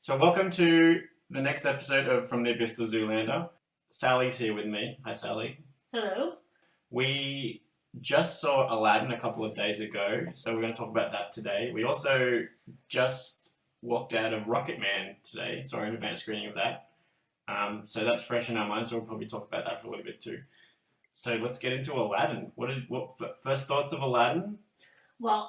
So welcome to the next episode of From the Abyss to Zoolander. Sally's here with me. Hi, Sally. Hello. We just saw Aladdin a couple of days ago, so we're going to talk about that today. We also just walked out of Rocketman today, saw an advanced screening of that. So that's fresh in our minds, so we'll probably talk about that for a little bit too. So let's get into Aladdin. First thoughts of Aladdin? Well,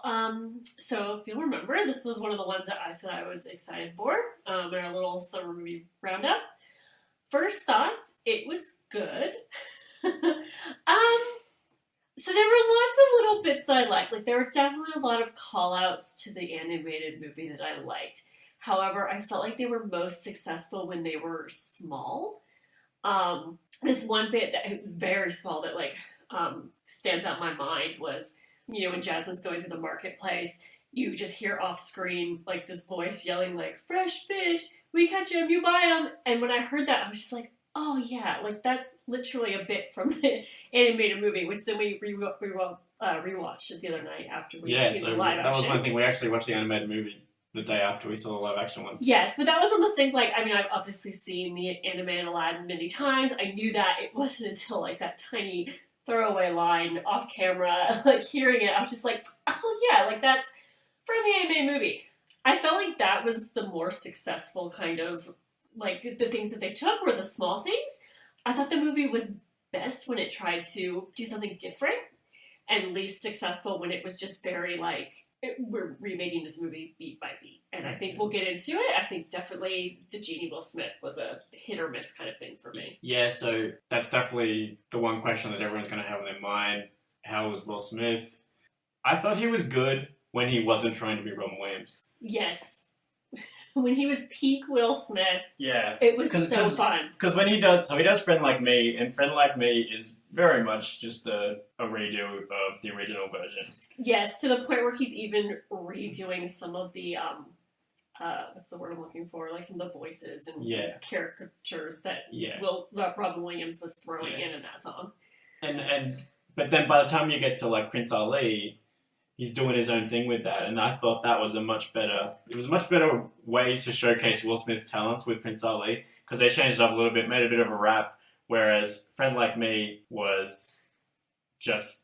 so if you'll remember, this was one of the ones that I said I was excited for in our little summer movie roundup. First thoughts, it was good. So there were lots of little bits that I liked. Like, there were definitely a lot of call-outs to the animated movie that I liked. However, I felt like they were most successful when they were small. This one bit that very small that stands out in my mind was, when Jasmine's going through the marketplace, you just hear off screen like this voice yelling like, "Fresh fish, we catch them, you buy them." And when I heard that, I was just like, oh yeah, like that's literally a bit from the animated movie, which then we rewatched it the other night after we seen the live action. That was one thing. We actually watched the animated movie the day after we saw the live action one. Yes, but that was one of those things I've obviously seen the animated Aladdin many times. I knew that. It wasn't until like that tiny throwaway line off camera, like hearing it, I was just like, oh yeah, like that's from the animated movie. I felt like that was the more successful kind of, like the things that they took were the small things. I thought the movie was best when it tried to do something different, and least successful when it was just very like, we're remaking this movie beat by beat. And I think we'll get into it. I think definitely the Genie Will Smith was a hit or miss kind of thing for me. Yeah, so that's definitely the one question that everyone's going to have in their mind. How was Will Smith? I thought he was good when he wasn't trying to be Robin Williams. Yes. When he was peak Will Smith, yeah, it was so fun. Because when he does Friend Like Me, and Friend Like Me is very much just a redo of the original version. Yes, to the point where he's even redoing some of the, what's the word I'm looking for? Like some of the voices and caricatures that Robin Williams was throwing in that song. But then by the time you get to like Prince Ali, he's doing his own thing with that, and I thought that was a much better way to showcase Will Smith's talents with Prince Ali, because they changed it up a little bit, made a bit of a rap, whereas Friend Like Me was just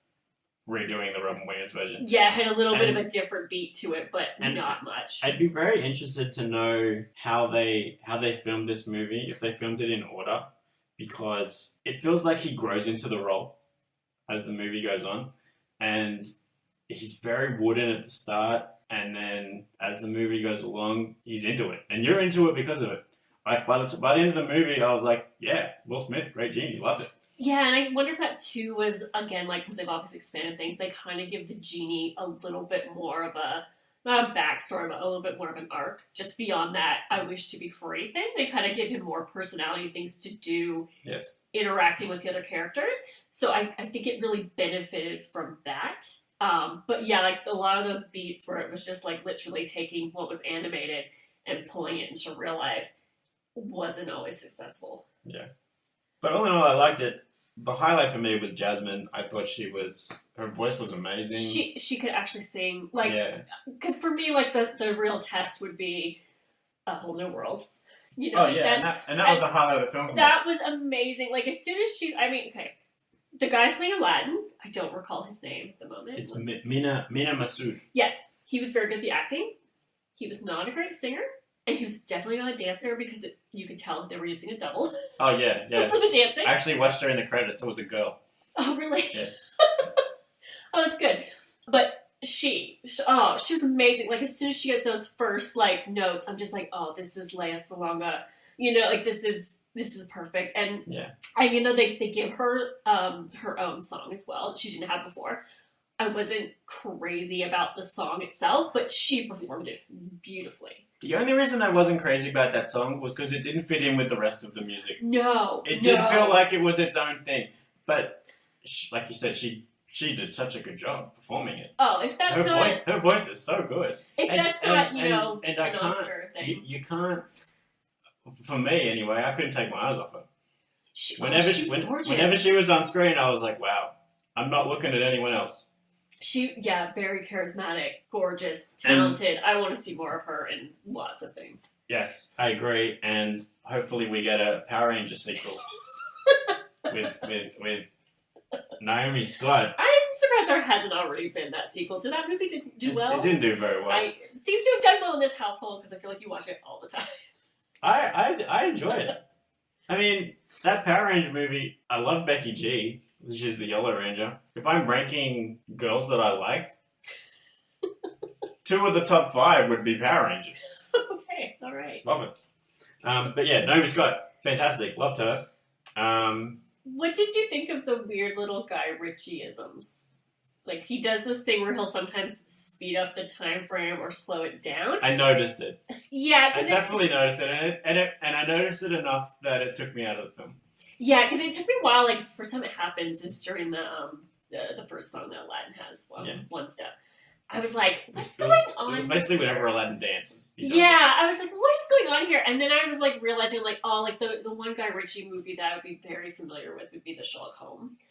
redoing the Robin Williams version. Yeah, it had a little bit of a different beat to it, but not much. I'd be very interested to know how they filmed this movie, if they filmed it in order, because it feels like he grows into the role as the movie goes on, and he's very wooden at the start, and then as the movie goes along, he's into it, and you're into it because of it. Like by the end of the movie, I was like, yeah, Will Smith, great genie, loved it. Yeah, and I wonder if that too was, again, like, because they've obviously expanded things, they kind of give the genie a little bit more of a, not a backstory, but a little bit more of an arc. Just beyond that, I wish to be free thing. They kind of give him more personality, things to do, interacting with the other characters. So I think it really benefited from that. But yeah, like a lot of those beats where it was just like literally taking what was animated and pulling it into real life wasn't always successful. Yeah. But all in all, I liked it. The highlight for me was Jasmine. I thought her voice was amazing. She could actually sing, like, because for me, like, the real test would be A Whole New World. You know, that was the highlight of the film. That was amazing. Like, as soon as the guy playing Aladdin, I don't recall his name at the moment. It's Mina Masood. Yes, he was very good at the acting. He was not a great singer. And he was definitely not a dancer because you could tell they were using a double. Oh, yeah. For the dancing. I actually watched her in the credits. It was a girl. Oh, really? Yeah. Oh, that's good. But she was amazing. Like, as soon as she gets those first, like, notes, I'm just like, oh, this is Lea Salonga. You know, like, this is perfect. And, they give her her own song as well that she didn't have before. I wasn't crazy about the song itself, but she performed it beautifully. The only reason I wasn't crazy about that song was because it didn't fit in with the rest of the music. No. It did feel like it was its own thing. But, like you said, she did such a good job performing it. Oh, if that's her voice is so good. An Oscar thing. You can't, for me anyway, I couldn't take my eyes off her. She's gorgeous. Whenever she was on screen, I was like, wow, I'm not looking at anyone else. Very charismatic, gorgeous, talented. I want to see more of her in lots of things. Yes, I agree, and hopefully we get a Power Ranger sequel with Naomi Scott. I'm surprised there hasn't already been that sequel. Did that movie do well? It didn't do very well. I seem to have done well in this household because I feel like you watch it all the time. I enjoy it. I mean, that Power Ranger movie, I love Becky G, which is the Yellow Ranger. If I'm ranking girls that I like, 2 of the top 5 would be Power Rangers. Okay, all right. Love it. But yeah, Naomi Scott, fantastic. Loved her. What did you think of the weird little Guy Ritchie-isms? Like, he does this thing where he'll sometimes speed up the time frame or slow it down. I noticed it. Yeah, I definitely noticed it, and I noticed it enough that it took me out of the film. Yeah, because it took me a while. Like, the first time it happens is during the first song that Aladdin has, One Step. I was like, what's going on? It was basically whenever Aladdin dances. Yeah, I was like, what is going on here? And then I was like realizing, like, oh, like the one Guy Ritchie movie that I would be very familiar with would be the Sherlock Holmes.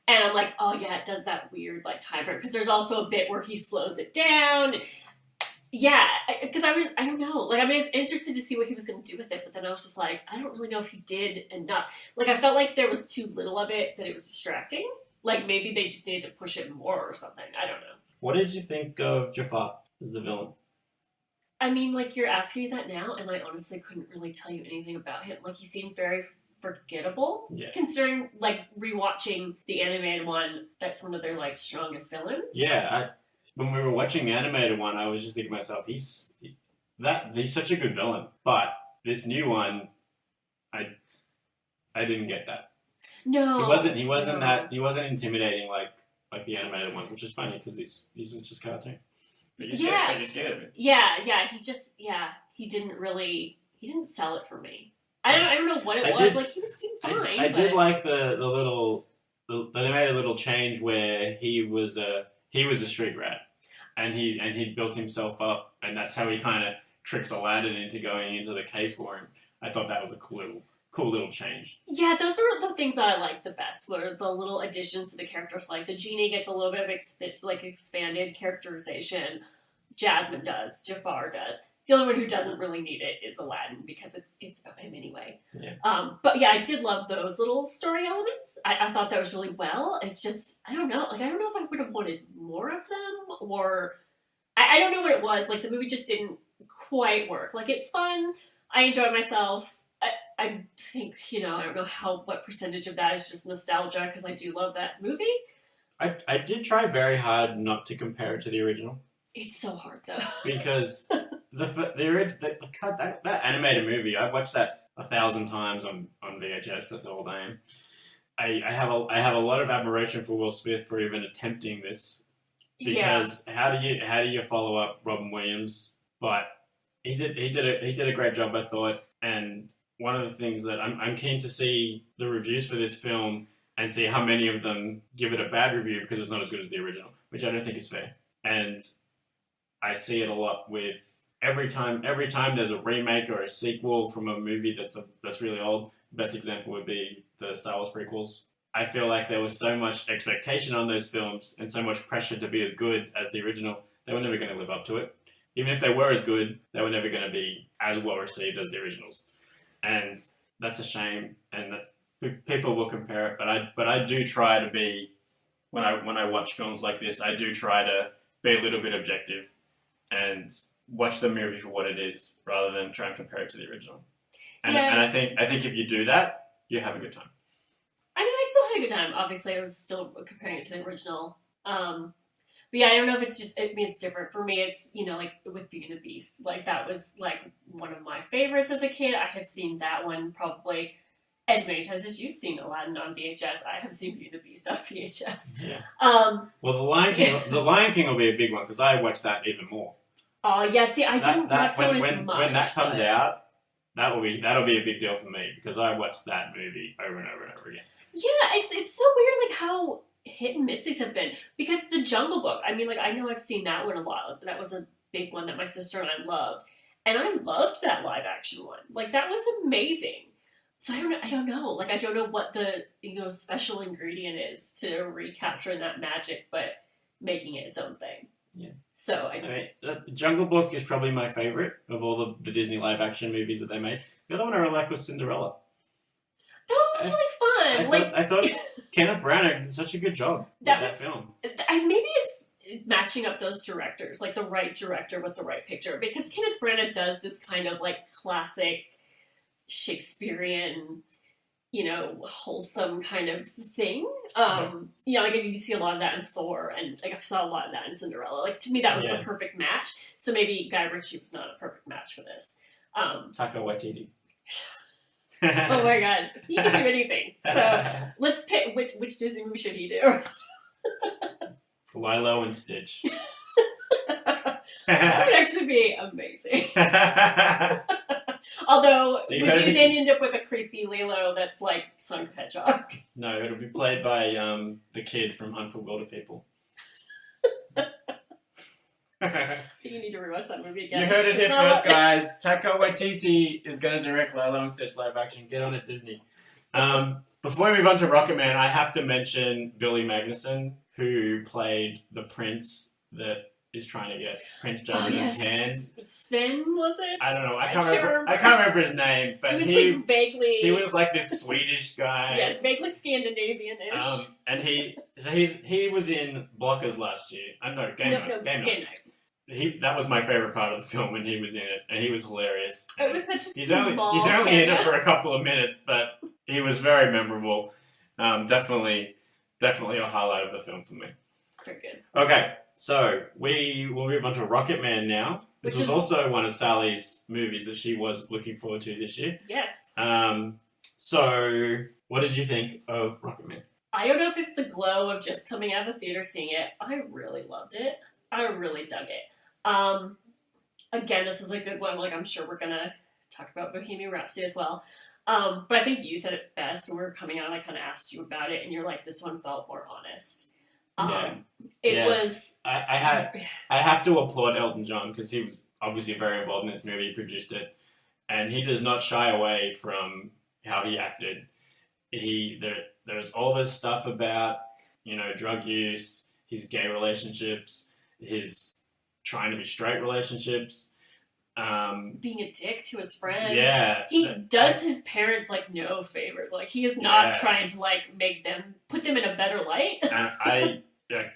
And I'm like, oh yeah, it does that weird like time frame because there's also a bit where he slows it down. Yeah, because I don't know. Like, I mean, I was interested to see what he was going to do with it, but then I was just like, I don't really know if he did enough. Like, I felt like there was too little of it that it was distracting. Like, maybe they just needed to push it more or something. I don't know. What did you think of Jafar as the villain? I mean, like, you're asking me that now, and I honestly couldn't really tell you anything about him. Like, he seemed very forgettable, considering, like, rewatching the animated one, that's one of their, like, strongest villains. Yeah, when we were watching the animated one, I was just thinking to myself, he's such a good villain. But this new one, I didn't get that. No, he wasn't intimidating like the animated one, which is funny because he's just cartoon. But you're scared of it. Yeah, he didn't sell it for me. I don't know what it was. Like, he would seem fine. I did like they made a little change where he was a street rat, and he built himself up, and that's how he kind of tricks Aladdin into going into the cave for him. I thought that was a cool little change. Yeah, those are the things that I like the best, were the little additions to the characters. Like, the genie gets a little bit of expanded characterization. Jasmine does. Jafar does. The only one who doesn't really need it is Aladdin, because it's about him anyway. Yeah. But yeah, I did love those little story elements. I thought that was really well. It's just, I don't know. Like, I don't know if I would have wanted more of them, or I don't know what it was. Like, the movie just didn't quite work. Like, it's fun. I enjoyed myself. I think, I don't know what percentage of that is just nostalgia, because I do love that movie. I did try very hard not to compare it to the original. It's so hard, though. Because that animated movie, I've watched that 1,000 times on VHS. That's all I am. I have a lot of admiration for Will Smith for even attempting this, because how do you follow up Robin Williams? But he did a great job, I thought. And one of the things that I'm keen to see the reviews for this film and see how many of them give it a bad review because it's not as good as the original, which I don't think is fair. And I see it a lot with every time there's a remake or a sequel from a movie that's really old. The best example would be the Star Wars prequels. I feel like there was so much expectation on those films and so much pressure to be as good as the original. They were never going to live up to it. Even if they were as good, they were never going to be as well received as the originals. And that's a shame. And people will compare it, but I do try to be, when I watch films like this, I do try to be a little bit objective and watch the movie for what it is, rather than try and compare it to the original. And I think if you do that, you have a good time. I mean, I still had a good time. Obviously, I was still comparing it to the original. But yeah, I don't know if it's just, it's different. For me, it's, like with Beauty and the Beast. Like, that was like one of my favorites as a kid. I have seen that one probably as many times as you've seen Aladdin on VHS. I have seen Beauty and the Beast on VHS. Yeah. Well, the Lion King will be a big one, because I watched that even more. Oh yeah, see, I didn't watch that one as much. When that comes out, that'll be a big deal for me, because I watched that movie over and over and over again. Yeah, it's so weird, like, how hit and miss these have been. Because the Jungle Book, I mean, like, I know I've seen that one a lot. That was a big one that my sister and I loved. And I loved that live action one. Like, that was amazing. So I don't know. Like, I don't know what the, special ingredient is to recapturing that magic. But making it its own thing. Yeah. So I mean, Jungle Book is probably my favorite of all the Disney live action movies that they made. The other one I really liked was Cinderella. that one was really fun. I thought Kenneth Branagh did such a good job with that film. Maybe it's matching up those directors, like the right director with the right picture, because Kenneth Branagh does this kind of like classic Shakespearean, wholesome kind of thing. Like you see a lot of that in Thor, and like I saw a lot of that in Cinderella. Like to me, that was the perfect match. So maybe Guy Ritchie was not a perfect match for this. Taika Waititi. Oh my god, he can do anything. So let's pick which Disney movie should he do? Lilo and Stitch. That would actually be amazing. Although, would you then end up with a creepy Lilo that's like Sonic the Hedgehog? No, it'll be played by the kid from Hunt for Wilder People. I think you need to rewatch that movie again. You heard it here first, guys. Taika Waititi is going to direct Lilo and Stitch live action. Get on it, Disney. Before we move on to Rocketman, I have to mention Billy Magnussen, who played the prince that is trying to get Prince Jasmine's hand. Sven, was it? I don't know. I can't remember his name, but he vaguely. He was like this Swedish guy. Yes, vaguely Scandinavian-ish. And he was in Blockers last year. Game Night. That was my favorite part of the film when he was in it, and he was hilarious. It was such a he's only in it for a couple of minutes, but he was very memorable. Definitely a highlight of the film for me. Very good. Okay, so we will move on to Rocketman now. This was also one of Sally's movies that she was looking forward to this year. Yes. So what did you think of Rocketman? I don't know if it's the glow of just coming out of the theater seeing it. I really loved it. I really dug it. Again, this was a good one. Like, I'm sure we're gonna talk about Bohemian Rhapsody as well. But I think you said it best when we were coming out. I kind of asked you about it, and you're like, "This one felt more honest." It was. I have to applaud Elton John because he was obviously very involved in this movie. He produced it, and he does not shy away from how he acted. There's all this stuff about drug use, his gay relationships, his trying to be straight relationships, being a dick to his friends. Yeah, he does his parents like no favors. Like he is not trying to like put them in a better light. And I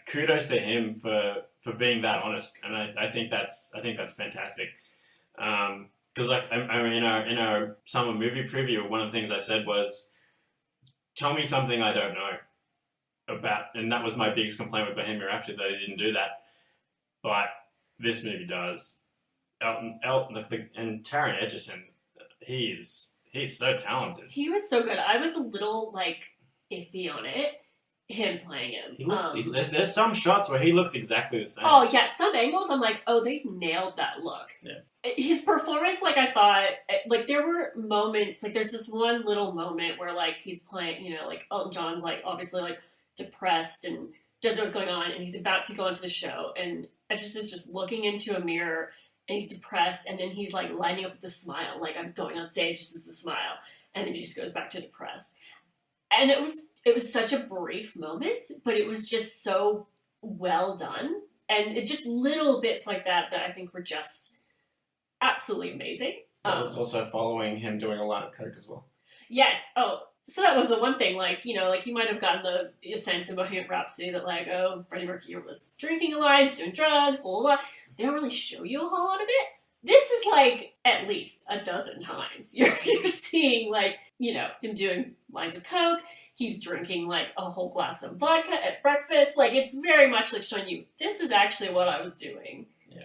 kudos to him for being that honest, and I think that's fantastic. Because I mean, in our summer movie preview, one of the things I said was, "Tell me something I don't know about," and that was my biggest complaint with Bohemian Rhapsody, that he didn't do that. But this movie does. Elton, and Taron Egerton, he's so talented. He was so good. I was a little like iffy on it. Him playing him. He looks. There's some shots where he looks exactly the same. Oh yeah, some angles I'm like, oh, they nailed that look. Yeah. His performance, like I thought, like there were moments, like there's this one little moment where like he's playing, like Elton John's like obviously like depressed and doesn't know what's going on, and he's about to go into the show, and Egerton is just looking into a mirror, and he's depressed, and then he's like lining up with a smile, like I'm going on stage, this is the smile, and then he just goes back to depressed. And it was such a brief moment, but it was just so well done, and it just little bits like that I think were just absolutely amazing. That was also following him doing a lot of coke as well. Yes. Oh, so that was the one thing. Like like you might have gotten the sense in Bohemian Rhapsody that like, oh, Freddie Mercury was drinking a lot, he's doing drugs, blah blah blah. They don't really show you a whole lot of it. This is like at least a dozen times you're seeing like him doing lines of coke. He's drinking like a whole glass of vodka at breakfast. Like it's very much like showing you this is actually what I was doing. Yeah.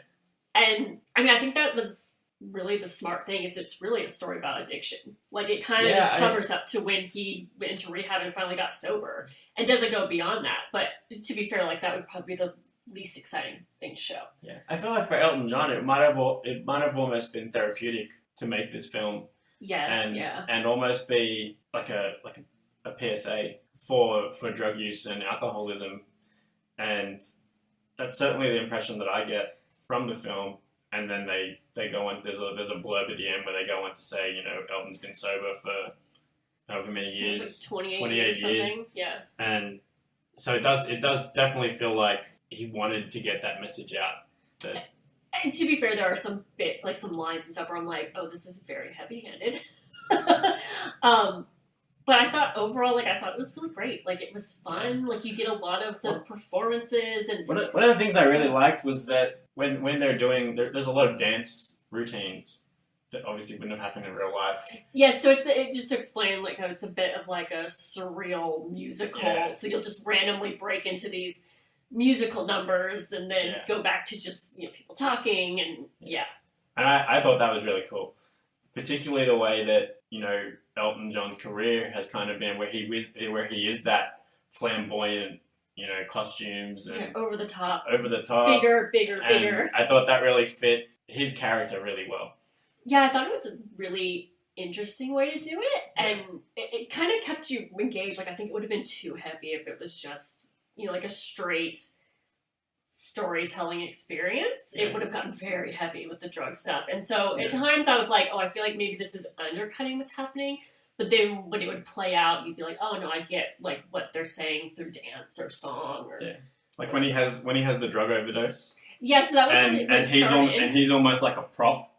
And I mean I think that was really the smart thing is it's really a story about addiction. Like it kind of just covers up to when he went into rehab and finally got sober and doesn't go beyond that. But to be fair, like that would probably be the least exciting thing to show. Yeah, I feel like for Elton John, it might have almost been therapeutic to make this film. Yes, and almost be like a PSA for drug use and alcoholism, and that's certainly the impression that I get from the film. And then they go on. There's a blurb at the end where they go on to say, Elton's been sober for however many years, like 28 years. Yeah, and so it does definitely feel like he wanted to get that message out. That, And to be fair, there are some bits, like some lines and stuff where I'm like, oh, this is very heavy-handed. But I thought overall, like, I thought it was really great. Like, it was fun. Like, you get a lot of the performances. And one of the things I really liked was that when they're doing, there's a lot of dance routines that obviously wouldn't have happened in real life. Yeah, so it just to explain, like, how it's a bit of like a surreal musical. Yeah. So you'll just randomly break into these musical numbers and then go back to just, people talking and And I thought that was really cool. Particularly the way that, Elton John's career has kind of been where he is that flamboyant, costumes and over the top. Bigger. Bigger. I thought that really fit his character really well. Yeah, I thought it was a really interesting way to do it, and it kind of kept you engaged. Like, I think it would have been too heavy if it was just, like a straight storytelling experience. Yeah. It would have gotten very heavy with the drug stuff. And so at times I was like, oh, I feel like maybe this is undercutting what's happening. But then when it would play out, you'd be like, oh no, I get like what they're saying through dance or song or like when he has the drug overdose. Yeah, so that was and he's almost like a prop.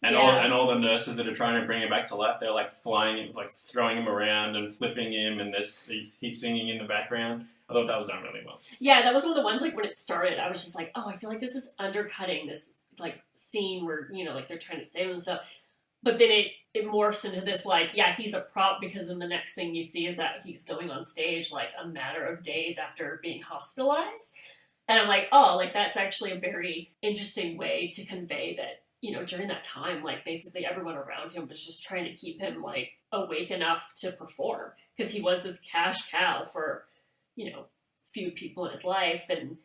And all the nurses that are trying to bring him back to life, they're like flying him, like throwing him around and flipping him, and he's singing in the background. I thought that was done really well. Yeah, that was one of the ones, like, when it started, I was just like, oh, I feel like this is undercutting this, like, scene where, like, they're trying to save him and stuff. But then it morphs into this, like, he's a prop, because then the next thing you see is that he's going on stage, like, a matter of days after being hospitalized. And I'm like, oh, like, that's actually a very interesting way to convey that, during that time, like, basically everyone around him was just trying to keep him, like, awake enough to perform. Because he was this cash cow for, few people in his life, and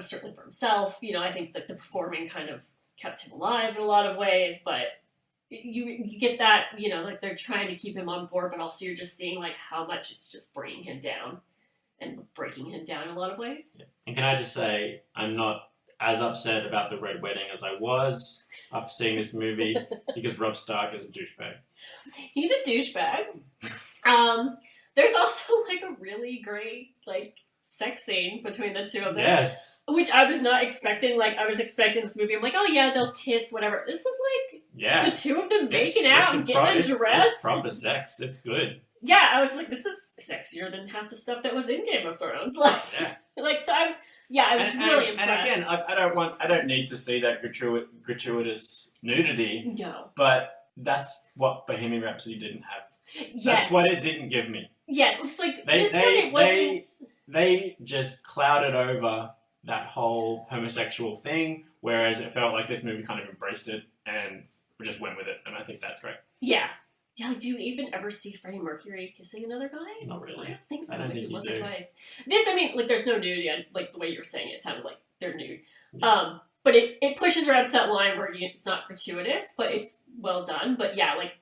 certainly for himself. I think that the performing kind of kept him alive in a lot of ways, but you get that, like, they're trying to keep him on board, but also you're just seeing, like, how much it's just bringing him down and breaking him down in a lot of ways. Yeah. And can I just say, I'm not as upset about the Red Wedding as I was after seeing this movie, because Rob Stark is a douchebag. He's a douchebag. There's also, like, a really great, like, sex scene between the two of them. Yes. Which I was not expecting. Like, I was expecting this movie, I'm like, oh yeah, they'll kiss, whatever. This is, like, the two of them making out and getting undressed. It's proper sex. It's good. Yeah, I was like, this is sexier than half the stuff that was in Game of Thrones. Like, so I was really impressed. And again, I don't need to see that gratuitous nudity. No. But that's what Bohemian Rhapsody didn't have. Yes. That's what it didn't give me. Yes, it's like it wasn't. They just clouded over that whole homosexual thing, whereas it felt like this movie kind of embraced it and just went with it, and I think that's great. Yeah. Yeah, like, do you even ever see Freddie Mercury kissing another guy? Not really. I don't think so. I don't Maybe think once you or do. twice. This, I mean, like, there's no nudity. Like, the way you were saying it, it sounded like they're nude. Yeah. But it pushes her up to that line where it's not gratuitous, but it's well done. But yeah, like,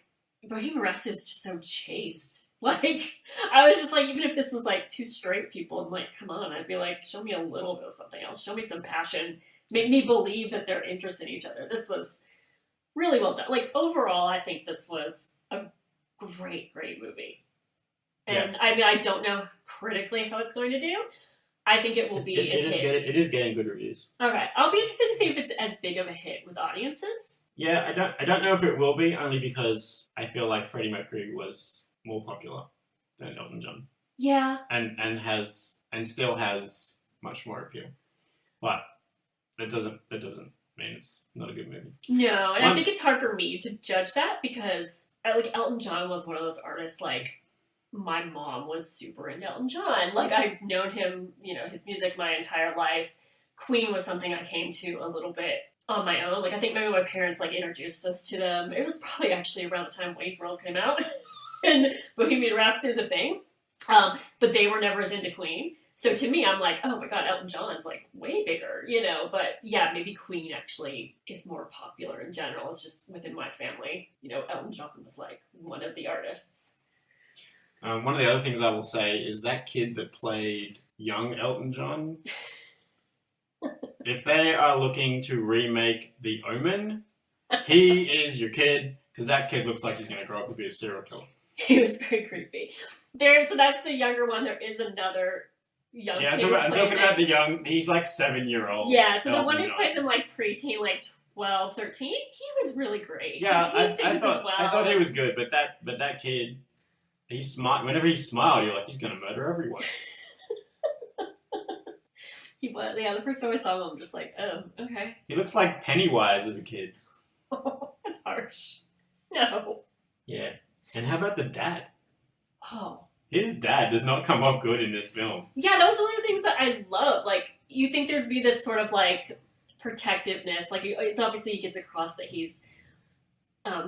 Bohemian Rhapsody is just so chaste. Like, I was just like, even if this was, like, two straight people, and, like, come on, I'd be like, show me a little bit of something else. Show me some passion. Make me believe that they're interested in each other. This was really well done. Like, overall, I think this was a great, great movie. And, yes. I mean, I don't know critically how it's going to do. I think it will be a hit. It is getting good reviews. Okay. I'll be interested to see if it's as big of a hit with audiences. Yeah, I don't know if it will be, only because I feel like Freddie Mercury was more popular than Elton John. Yeah. And still has much more appeal. But that doesn't mean it's not a good movie. No, and I think it's hard for me to judge that because, like, Elton John was one of those artists, like, my mom was super into Elton John. Like, I've known him, his music my entire life. Queen was something I came to a little bit on my own. Like, I think maybe my parents, like, introduced us to them. It was probably actually around the time Wayne's World came out. And Bohemian Rhapsody was a thing. But they were never as into Queen. So to me, I'm like, oh my god, Elton John's, like, way bigger, But yeah, maybe Queen actually is more popular in general. It's just within my family. Elton John was, like, one of the artists. One of the other things I will say is that kid that played young Elton John, if they are looking to remake The Omen, he is your kid, because that kid looks like he's going to grow up to be a serial killer. He was very creepy. So that's the younger one. There is another young Yeah, kid who I'm plays talking about it. the young. He's like 7-year-old. Yeah, so the one Elton who John. plays him like preteen, like 12, 13, he was really great. Yeah, 'Cause he sings I as thought well. I thought he was good, but that kid, he smiled. Whenever he smiled, you're like, he's gonna murder everyone. He was, yeah, the first time I saw him, I'm just like, oh, okay. He looks like Pennywise as a kid. That's harsh. No. Yeah. And how about the dad? Oh. His dad does not come off good in this film. Yeah, that was one of the things that I love. Like, you think there'd be this sort of, like, protectiveness. Like, it's obviously he gets across that he's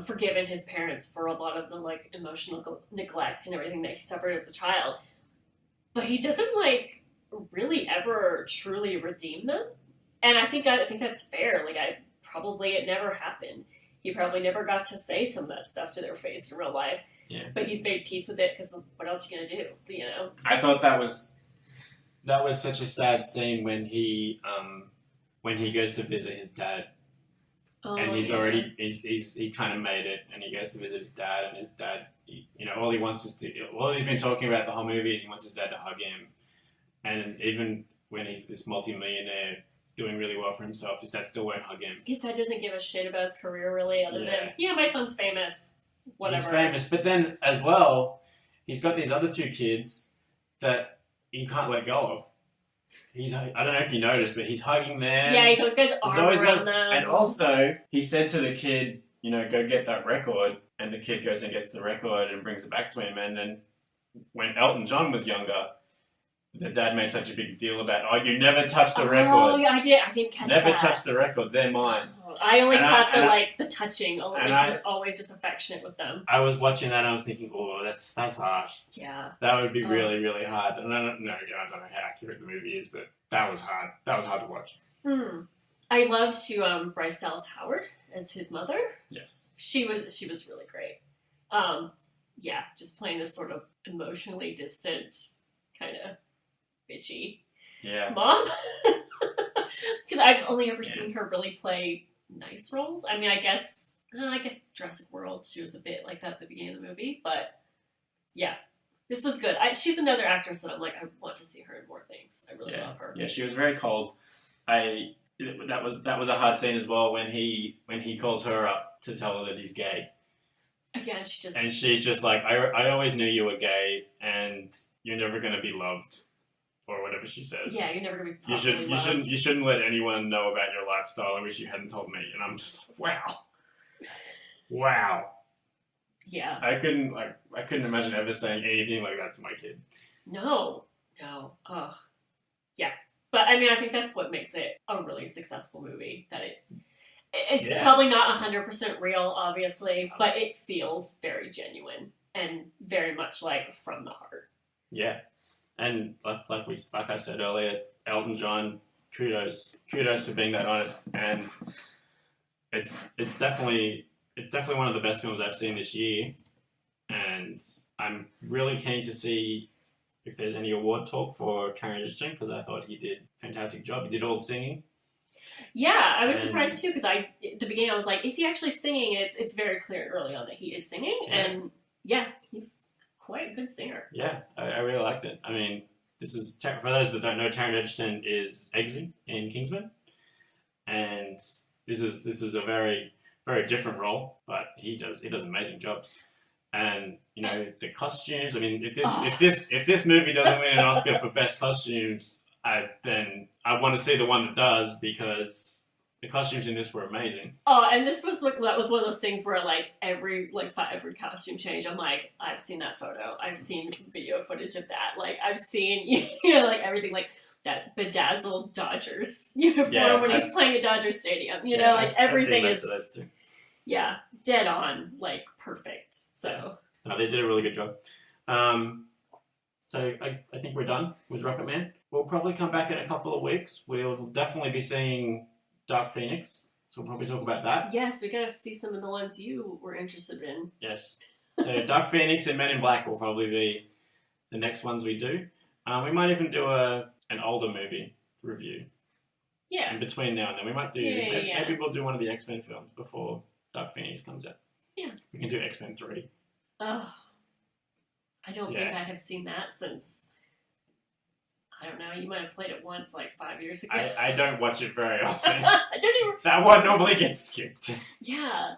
forgiven his parents for a lot of the, like, emotional neglect and everything that he suffered as a child. But he doesn't, like, really ever truly redeem them. And I think that's fair. Like, it never happened. He probably never got to say some of that stuff to their face in real life. Yeah. But he's made peace with it because what else are you gonna do? You know. I thought that was such a sad scene when he goes to visit his dad, and he's already he kind of made it, and he goes to visit his dad, and his dad, all he wants is all he's been talking about the whole movie is he wants his dad to hug him, and even when he's this multi-millionaire doing really well for himself, his dad still won't hug him. His dad doesn't give a shit about his career really, other than my son's famous. Whatever. He's famous, but then as well, he's got these other two kids that he can't let go of. I don't know if you noticed, but he's hugging them. Yeah, he's always got his arm around them. And also, he said to the kid, go get that record, and the kid goes and gets the record and brings it back to him. And then when Elton John was younger, the dad made such a big deal about, you never touch the records. Oh, yeah, I didn't catch that. Never touch the records, they're mine. I only caught the touching. Only he was always just affectionate with them. I was watching that and I was thinking, that's harsh. Yeah. That would be really, really hard. And I don't know how accurate the movie is, but that was hard. That was hard to watch. I loved Bryce Dallas Howard as his mother. Yes. She was really great. Yeah, just playing this sort of emotionally distant, kind of bitchy mom. Because I've only ever seen her really play nice roles. I mean, I guess Jurassic World, she was a bit like that at the beginning of the movie, but yeah, this was good. She's another actress that I'm like, I want to see her in more things. I really love her. Yeah, she was very cold. That was a hard scene as well when he calls her up to tell her that he's gay. Again, she's just like, I always knew you were gay, and you're never going to be loved. Or whatever she says. Yeah, you're never gonna be properly loved. You shouldn't let anyone know about your lifestyle. I wish you hadn't told me. And I'm just like, wow. Yeah. I couldn't imagine ever saying anything like that to my kid. No. Oh. Yeah. But I mean, I think that's what makes it a really successful movie. That it's probably not 100% real, obviously, but it feels very genuine and very much like from the heart. Yeah. And like I said earlier, Elton John, kudos for being that honest, and it's definitely one of the best films I've seen this year, and I'm really keen to see if there's any award talk for Karen Richardson, because I thought he did a fantastic job. He did all the singing. Yeah, I was surprised too, because at the beginning I was like, is he actually singing? It's very clear early on that he is singing, and he's quite a good singer. Yeah, I really liked it. I mean, this is, for those that don't know, Taron Egerton is Eggsy in Kingsman, and this is a very, very different role, but he does an amazing job. And the costumes. I mean, if this movie doesn't win an Oscar for best costumes, then I want to see the one that does, because the costumes in this were amazing. Oh, and that was one of those things where every costume change, I'm like, I've seen that photo. I've seen video footage of that. Like, I've seen, everything, like that bedazzled Dodgers uniform when he's playing at Dodger Stadium. Everything is, dead on, like, perfect. So. No, they did a really good job. So I think we're done with Rocketman. We'll probably come back in a couple of weeks. We'll definitely be seeing Dark Phoenix, so we'll probably talk about that. Yes, we gotta see some of the ones you were interested in. Yes. So Dark Phoenix and Men in Black will probably be the next ones we do. We might even do an older movie review. Yeah. In between now and then. We might do, maybe we'll do one of the X-Men films before Dark Phoenix comes out. Yeah. We can do X-Men 3. Oh. I don't think I have seen that since I don't know. You might have played it once, like 5 years ago. I don't watch it very often. I don't even. That one normally gets skipped. Yeah,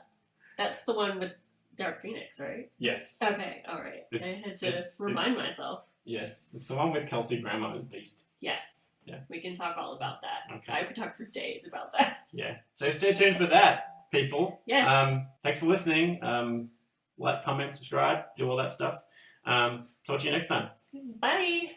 that's the one with Dark Phoenix, right? Yes. Okay, all right. I had to remind myself. Yes, it's the one with Kelsey Grammer as Beast. Yes. Yeah. We can talk all about that. Okay. I could talk for days about that. Yeah. So stay tuned for that, people. Yeah. Thanks for listening. Like, comment, subscribe, do all that stuff. Talk to you next time. Bye.